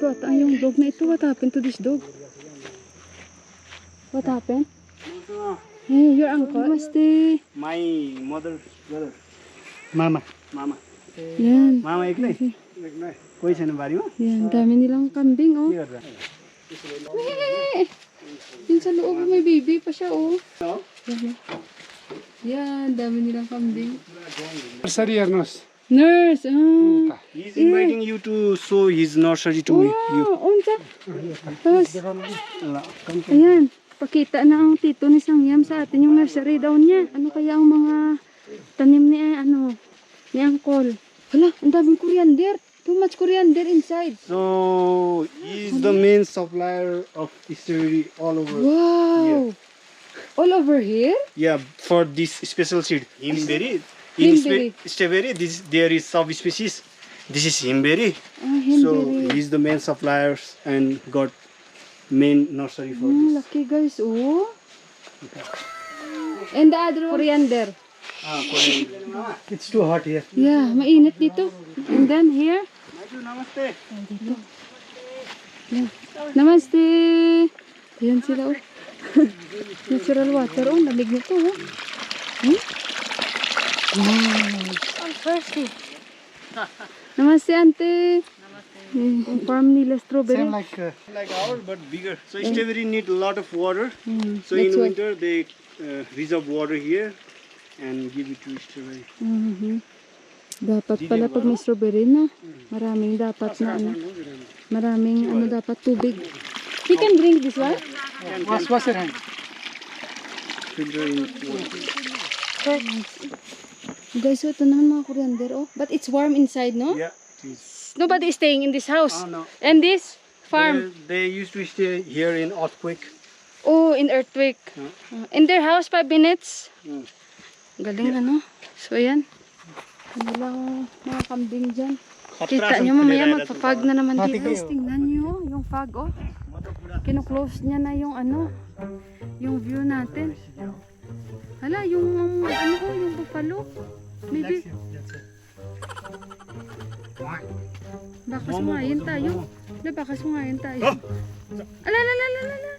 Ito ata yung dog na ito. What happened to this dog? What happened? Hey, your uncle? Namaste. My mother brother. Mama. Mama. Yan. Mama एक्लै कोही छैन बारीमा Yan, dami nilang kambing, oh. के गर्छ Hey! Yun sa loob, may baby pa siya, oh. Yan, yan, dami nilang kambing. Nursery हेर्नुहोस् Nurse, ah. He is inviting you to show his nursery to you. Wow, unsa? Tapos, ayan, pakita na ang tito ni Sangyam sa atin yung nursery daw niya. Ano kaya ang mga tanim ni, ni Uncle? Hala, ang daming coriander. Too much coriander inside. So he is the main supplier of strawberry all over. Wow. Yeah. All over here? Yeah, for this special seed, himberry. Himberry. Strawberry, there is subspecies. This is himberry. Ah, So himberry. he is the main suppliers and got main nursery for this. Lucky guys, oh. And the other one? Coriander. It's too hot here. Yeah, mainit dito. And then here? Namaste. Dito. Yeah. Namaste. Ayan sila, oh. Natural water, oh. Lamig nito, oh. Hmm? Wow. I'm thirsty. Namaste, ante. Namaste. Farm nila strawberry. Same like Like ours, but bigger. So strawberry need a lot of water. So that's in why. winter they reserve water here and give it to strawberry. Dapat pala pag may strawberry na, maraming dapat na maraming dapat tubig. We can drink this one? wash your hand. Filter in water. Guys, so ito naman mga coriander, oh. But it's warm inside, no? Yeah. it is. Nobody is staying in this house. Oh, no. And this farm, They used to stay here in earthquake. oh, in earthquake. In their house, 5 minutes. Mm. Galing, ano? So, ayan. Ano lang mga kambing dyan. Kita Khatra nyo, sa mamaya piniraya magpa-fog na naman Mati dito. kayo. Guys, tingnan nyo yung fog, oh. Kino-close niya na yung yung view natin. Hala, yung yung buffalo. Maybe. Baka sungayin tayo. Hala, baka sungayin tayo. Ala, ala, ala, ala, ala.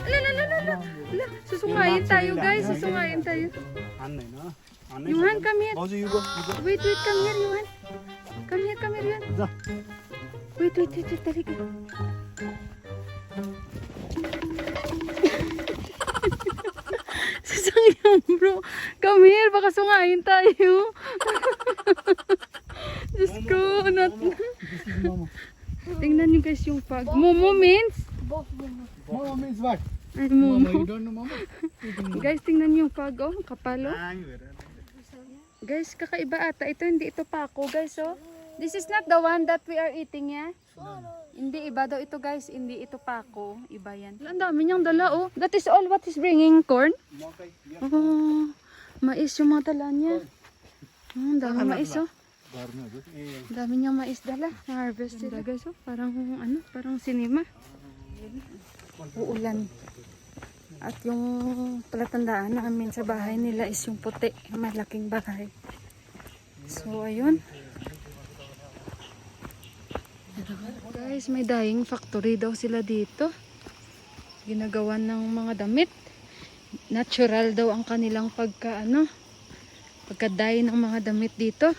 Ala, ala, ala, ala. Ala, susungayin tayo, guys. Susungayin tayo. Yuhan, come here. Wait, come here, Yuhan. Come here, Yuhan. Wait, tali ka. Sasangyan, bro. Come here, baka sungayin tayo. Diyos ko, tingnan nyo guys yung fog. Momo means? Mama means what? Ay, Mama, momo. you don't know mama? Guys, tingnan nyo yung fog, oh. Kapalo. Guys, kakaiba ata. Ito, hindi ito pako, guys, oh. This is not the one that we are eating, yeah? Hindi, iba daw ito, guys. Hindi ito pako. Iba yan. Ang dami niyang dala, oh. That is all what is bringing corn? Oh, mais yung mga dala niya. Ang dami mais, oh. Ang dami niyang mais dala. Na-harvest sila, guys, oh. Parang, parang sinima. Uulan. At yung palatandaan namin sa bahay nila is yung puti. Malaking bahay. So, ayun. Guys, may dyeing factory daw sila dito. Ginagawa ng mga damit. Natural daw ang kanilang pagka-dye ng mga damit dito.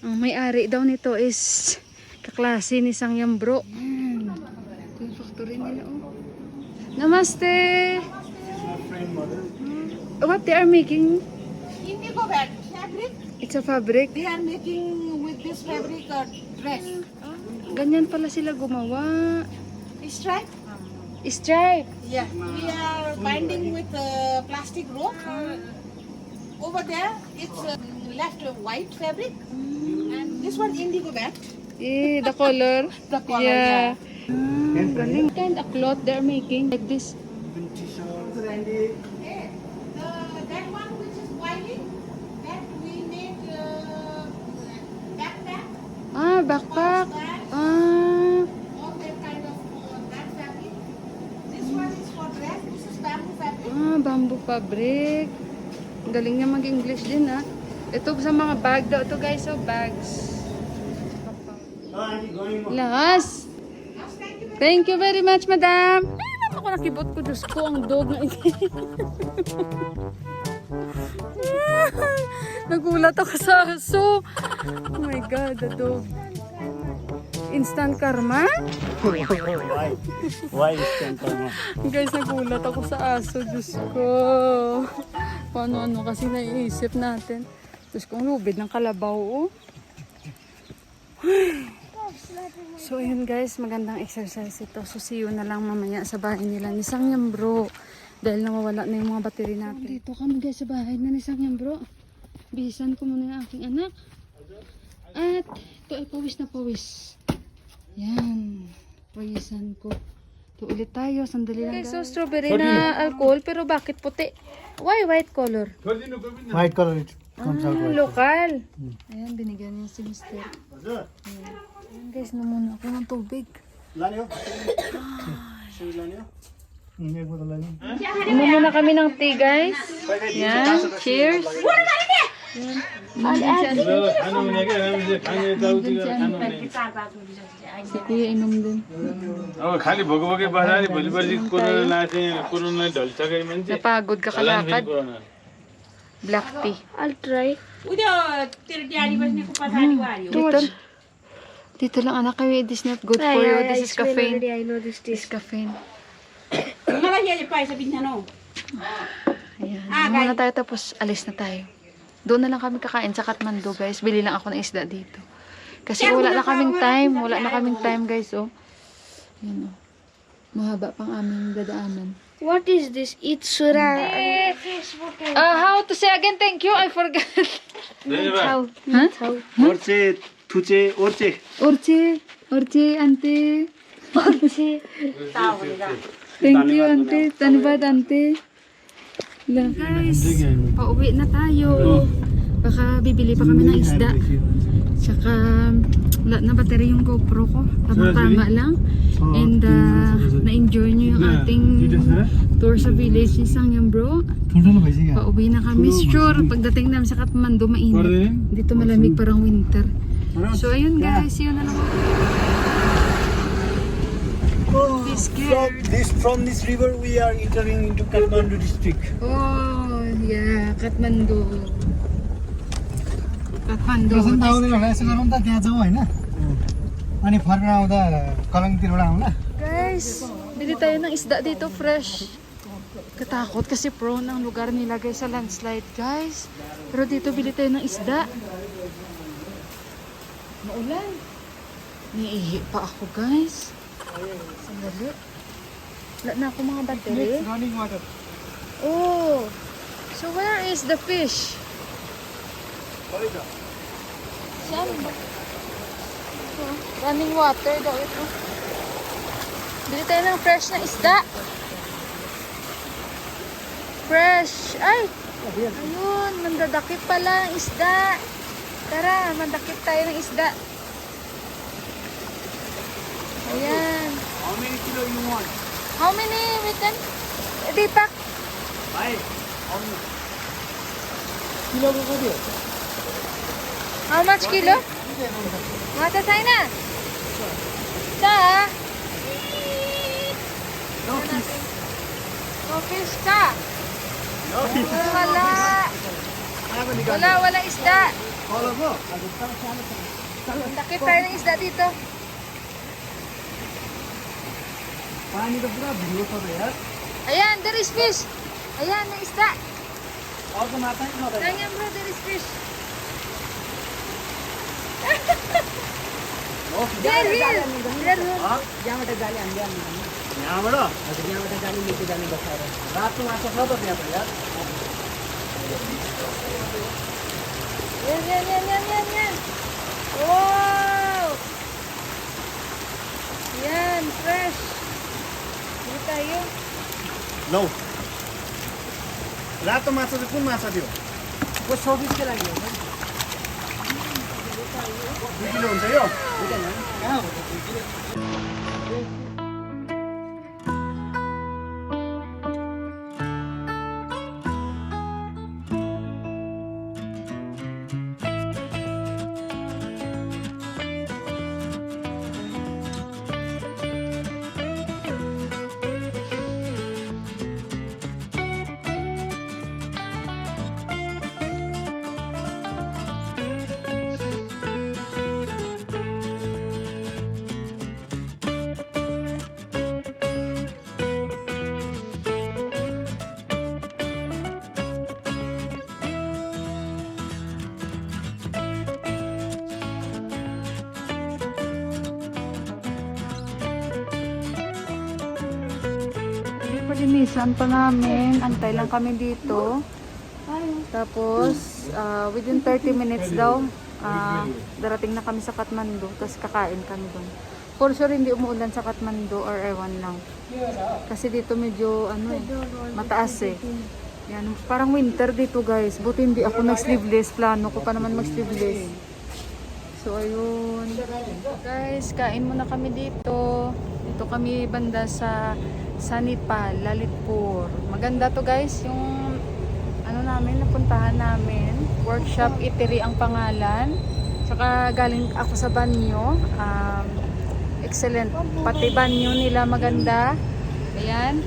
Ang may-ari daw nito is kaklase ni Sangyam bro. Ito yung factory nila, oh. Namaste! What they are making? Indigo fabric. It's a fabric. They are making with this fabric a dress. Ganyan pala sila gumawa. Stripe? Stripe. Yeah. We are binding with plastic rope. Over there, it's left white fabric. And this one indigo bat. The color. The color, Yeah. Galing. Kind of cloth they're making like this. Okay. That one which is white, that we made backpack. Backpack. All that kind of that fabric. This one is for dress. This is bamboo fabric. Bamboo fabric. Galing niya mag-English din, ha. Ito sa mga bag daw. Ito guys, bags. Lakas. Thank you very much, madam. Ay, ako nakibot ko. Diyos ko, ang dog na ito. Nagulat ako sa aso. Oh my God, the dog. Instant karma? Why instant karma? Guys, nagulat ako sa aso. Diyos ko. Paano-ano kasi naiisip natin. Diyos ko, ang lubid ng kalabaw. Oh. So, ayun guys, magandang exercise ito. So, see you na lang mamaya sa bahay nila ni Sangyam Bro. Dahil nawawala na yung mga battery natin. Dito kami guys sa bahay na ni Sangyam Bro. Bihisan ko muna yung aking anak. At ito ay pawis na pawis. Yan. Pawisan ko. Ito ulit tayo. Sandali lang guys. So, strawberry na alcohol. Pero bakit puti? Why white color? White color it comes out. Lokal. Ayan, binigyan niya si Mr. Ayan guys, namuna ako ng tubig. Inom muna kami ng tea guys. Yan, cheers. Yan. Si Kuya inom din. अब खाली भोक-भोकै बस्दा नि भोलिपर्सि कोरोना लाग्छ कोरोना ढल्सकै मान्छे Napagod ka kalakad. Corona Black tea. I'll try. उद्या तेरो ड्याडी बस्नेको पछाडि वारी हो Dito lang anak kayo, it is not good for you. This is caffeine. I know this is caffeine. मलाई यसले पैसा दिन्छ नौ Ayan. Muna tayo tapos alis na tayo. Doon na lang kami kakain sa Kathmandu guys. Bili lang ako ng isda dito. Kasi wala na kaming time. Wala na kaming time guys. Oh. Yan oh. Mahaba pang aming dadaanan. What is this? Itsura. How to say again thank you? I forgot. How? Huh? How? Orche, tuche, orche. Orche. Orche, ante. Thank you, ante. Tanibad, ante. Lang. Guys, pauwi na tayo. Baka bibili pa kami ng isda. Tsaka, wala na battery yung GoPro ko. Tama-tama lang. And, na-enjoy nyo yung ating tour sa village ni Sangyam Bro. Pauwi na kami. Sure, pagdating namin sa Kathmandu, mainit. Dito malamig, parang winter. So, ayun guys. Yun na lang. Be scared. From this river we are entering into Kathmandu district. Oh, yeah. Kathmandu. Kathmandu. प्रसन्न आउँदैन होला यसो गरौँ त त्यहाँ जाउँ होइन अनि फर्केर आउँदा कलङतिरबाट आउँला Guys, bili tayo ng isda dito fresh. Katakot kasi prone ang lugar nila guys sa landslide guys. Pero dito bili tayo ng isda. Maulan. Niihi pa ako guys. Sandali. Wala na ako mga battery. Running water Oh, so where is the fish? Saan ba? Oh, running water daw ito. Bili tayo ng fresh na isda. Fresh. Ay! Ayun, mandadakip pala ang isda. Tara, mandakip tayo ng isda. Ayan. How many kilo you want? How many we can? Deepak? Five. किलोको कति हो How much kilo? Mata tayo na. Sa? No fish. No fish ka. No fish. Wala. Wala isda. Follow mo. Takip tayo ng isda dito. पानी त पुरा भिगो छ त यार Ayan, there is fish. Ayan, may isda. अर्को माछा नि छ त Ayan bro, there is fish. There here. There here. यहाँबाट रातो माछा छ त त्यहाँ त यार Yan. Wow. Yan, fresh. Dito tayo. लौ रातो माछा चाहिँ कुन माछा थियो वो 24 के लागि हो 2 किलो हुन्छ यो कहाँ हो 2 kilo Palinisan pa namin. Antay lang kami dito. Tapos, within 30 minutes daw, darating na kami sa Kathmandu. Tapos kakain kami doon. For sure, hindi umuulan sa Kathmandu or ewan lang. Kasi dito medyo, mataas eh. Yan, parang winter dito guys. Buti hindi ako nag-sleeveless. Plano ko pa naman mag-sleeveless. So, ayun. Guys, kain muna kami dito. Dito kami banda sa Sanipal, Lalitpur. Maganda to guys, yung napuntahan namin. Workshop Eatery ang pangalan. Tsaka galing ako sa banyo. Excellent. Pati banyo nila maganda. Ayan.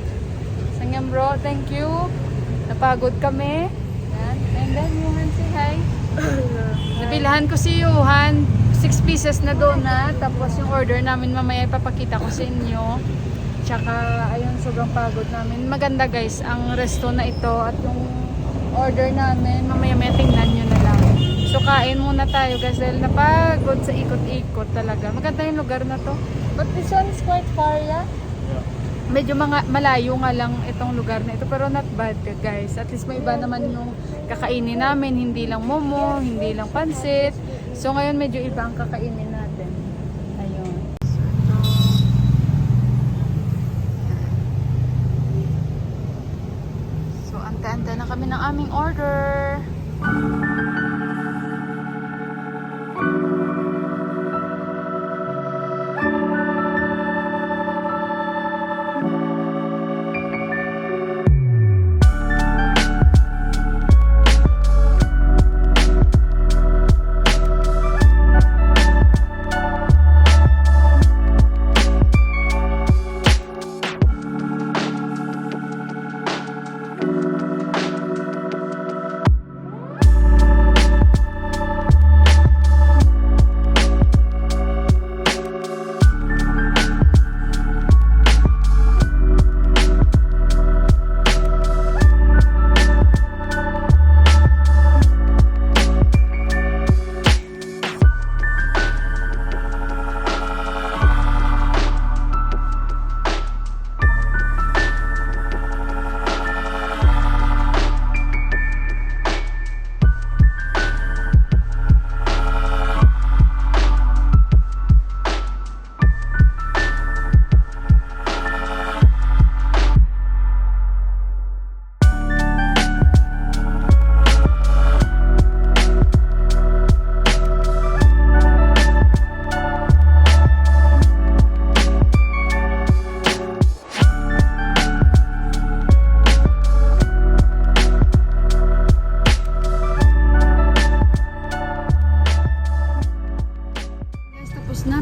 Sangam bro, thank you. Napagod kami. Ayan. And then, Yuhan, say hi. Nabilhan ko si Yuhan 6 pieces na donut. Tapos yung order namin mamaya ipapakita ko sa inyo. Tsaka, ayun, sobrang pagod namin. Maganda guys, ang resto na ito at yung order namin, mamaya tingnan nyo na lang. So, kain muna tayo guys dahil napagod sa ikot-ikot talaga. Maganda yung lugar na to. But this one is quite far, yeah? Medyo malayo nga lang itong lugar na ito, pero not bad guys. At least may iba naman yung kakainin namin, hindi lang momo, hindi lang pansit. So, ngayon medyo iba ang kakainin natin. Ayun. So, ante-ante na kami ng aming order.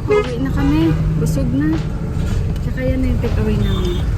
Pauwi na kami. Busog na. Tsaka yan na yung take away namin.